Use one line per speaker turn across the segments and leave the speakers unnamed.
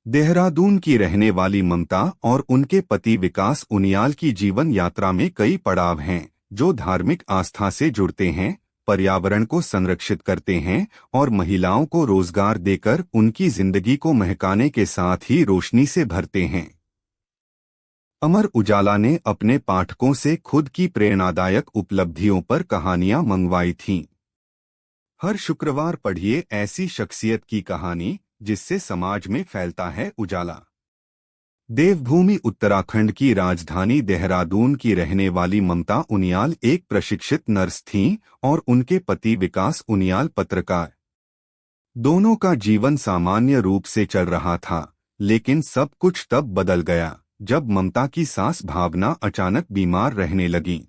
देहरादून की रहने वाली ममता और उनके पति विकास उनियाल की जीवन यात्रा में कई पड़ाव हैं जो धार्मिक आस्था से जुड़ते हैं, पर्यावरण को संरक्षित करते हैं और महिलाओं को रोजगार देकर उनकी जिंदगी को महकाने के साथ ही रोशनी से भरते हैं। अमर उजाला ने अपने पाठकों से खुद की प्रेरणादायक उपलब्धियों पर कहानियां मंगवाई थीं। हर शुक्रवार पढ़िए ऐसी शख्सियत की कहानी जिससे समाज में फैलता है उजाला। देवभूमि उत्तराखंड की राजधानी देहरादून की रहने वाली ममता उनियाल एक प्रशिक्षित नर्स थीं और उनके पति विकास उनियाल पत्रकार। दोनों का जीवन सामान्य रूप से चल रहा था, लेकिन सब कुछ तब बदल गया जब ममता की सास भावना अचानक बीमार रहने लगी।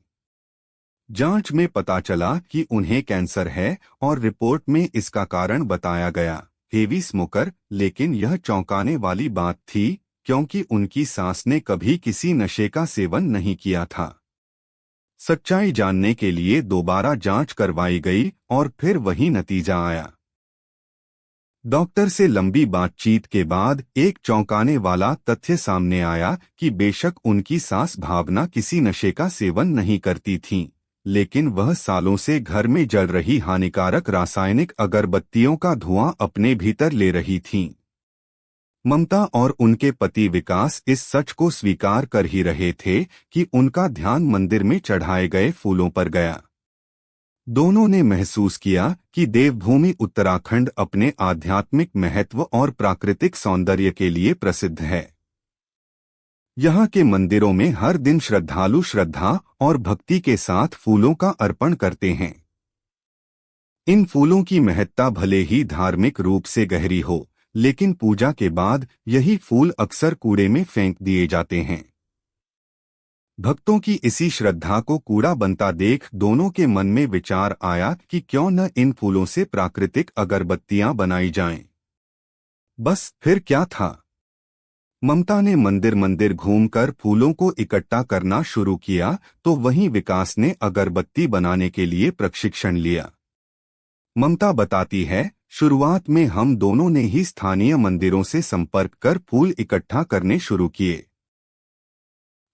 जांच में पता चला कि उन्हें कैंसर है और रिपोर्ट में इसका कारण बताया गया, हेवी स्मोकर। लेकिन यह चौंकाने वाली बात थी क्योंकि उनकी सास ने कभी किसी नशे का सेवन नहीं किया था। सच्चाई जानने के लिए दोबारा जांच करवाई गई और फिर वही नतीजा आया। डॉक्टर से लंबी बातचीत के बाद एक चौंकाने वाला तथ्य सामने आया कि बेशक उनकी सास भावना किसी नशे का सेवन नहीं करती थीं, लेकिन वह सालों से घर में जल रही हानिकारक रासायनिक अगरबत्तियों का धुआं अपने भीतर ले रही थीं। ममता और उनके पति विकास इस सच को स्वीकार कर ही रहे थे कि उनका ध्यान मंदिर में चढ़ाए गए फूलों पर गया। दोनों ने महसूस किया कि देवभूमि उत्तराखंड अपने आध्यात्मिक महत्व और प्राकृतिक सौंदर्य के लिए प्रसिद्ध है। यहाँ के मंदिरों में हर दिन श्रद्धालु श्रद्धा और भक्ति के साथ फूलों का अर्पण करते हैं। इन फूलों की महत्ता भले ही धार्मिक रूप से गहरी हो, लेकिन पूजा के बाद यही फूल अक्सर कूड़े में फेंक दिए जाते हैं। भक्तों की इसी श्रद्धा को कूड़ा बनता देख दोनों के मन में विचार आया कि क्यों न इन फूलों से प्राकृतिक अगरबत्तियां बनाई जाएं। बस फिर क्या था। ममता ने मंदिर मंदिर घूमकर फूलों को इकट्ठा करना शुरू किया तो वहीं विकास ने अगरबत्ती बनाने के लिए प्रशिक्षण लिया। ममता बताती है, शुरुआत में हम दोनों ने ही स्थानीय मंदिरों से संपर्क कर फूल इकट्ठा करने शुरू किए।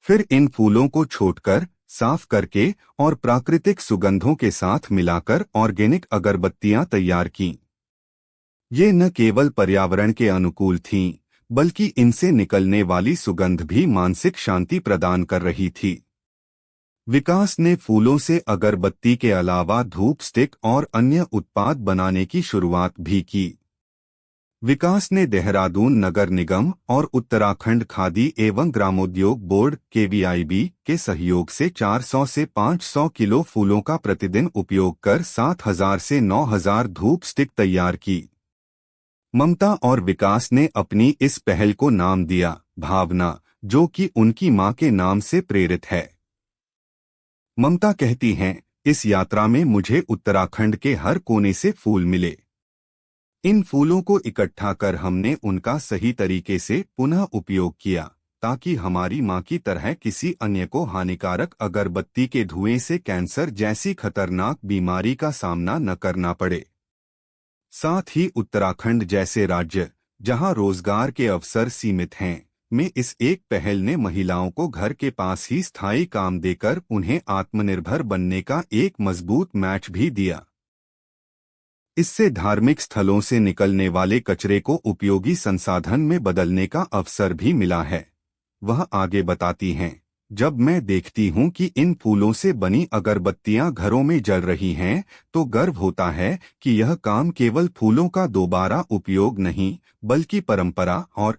फिर इन फूलों को छोड़कर, साफ करके और प्राकृतिक सुगंधों के साथ मिलाकर ऑर्गेनिक अगरबत्तियां तैयार कीं। ये न केवल पर्यावरण के अनुकूल थीं, बल्कि इनसे निकलने वाली सुगंध भी मानसिक शांति प्रदान कर रही थी। विकास ने फूलों से अगरबत्ती के अलावा धूप स्टिक और अन्य उत्पाद बनाने की शुरुआत भी की। विकास ने देहरादून नगर निगम और उत्तराखंड खादी एवं ग्रामोद्योग बोर्ड (KVIB) के सहयोग से 400 से 500 किलो फूलों का प्रतिदिन उपयोग कर 7,000 से 9,000 धूप स्टिक तैयार की। ममता और विकास ने अपनी इस पहल को नाम दिया भावना, जो कि उनकी मां के नाम से प्रेरित है। ममता कहती हैं, इस यात्रा में मुझे उत्तराखंड के हर कोने से फूल मिले। इन फूलों को इकट्ठा कर हमने उनका सही तरीके से पुनः उपयोग किया ताकि हमारी मां की तरह किसी अन्य को हानिकारक अगरबत्ती के धुएं से कैंसर जैसी खतरनाक बीमारी का सामना न करना पड़े। साथ ही उत्तराखंड जैसे राज्य, जहां रोजगार के अवसर सीमित हैं, में इस एक पहल ने महिलाओं को घर के पास ही स्थायी काम देकर उन्हें आत्मनिर्भर बनने का एक मजबूत मैच भी दिया। इससे धार्मिक स्थलों से निकलने वाले कचरे को उपयोगी संसाधन में बदलने का अवसर भी मिला है। वह आगे बताती हैं, जब मैं देखती हूँ कि इन फूलों से बनी अगरबत्तियां घरों में जल रही हैं, तो गर्व होता है कि यह काम केवल फूलों का दोबारा उपयोग नहीं, बल्कि परंपरा और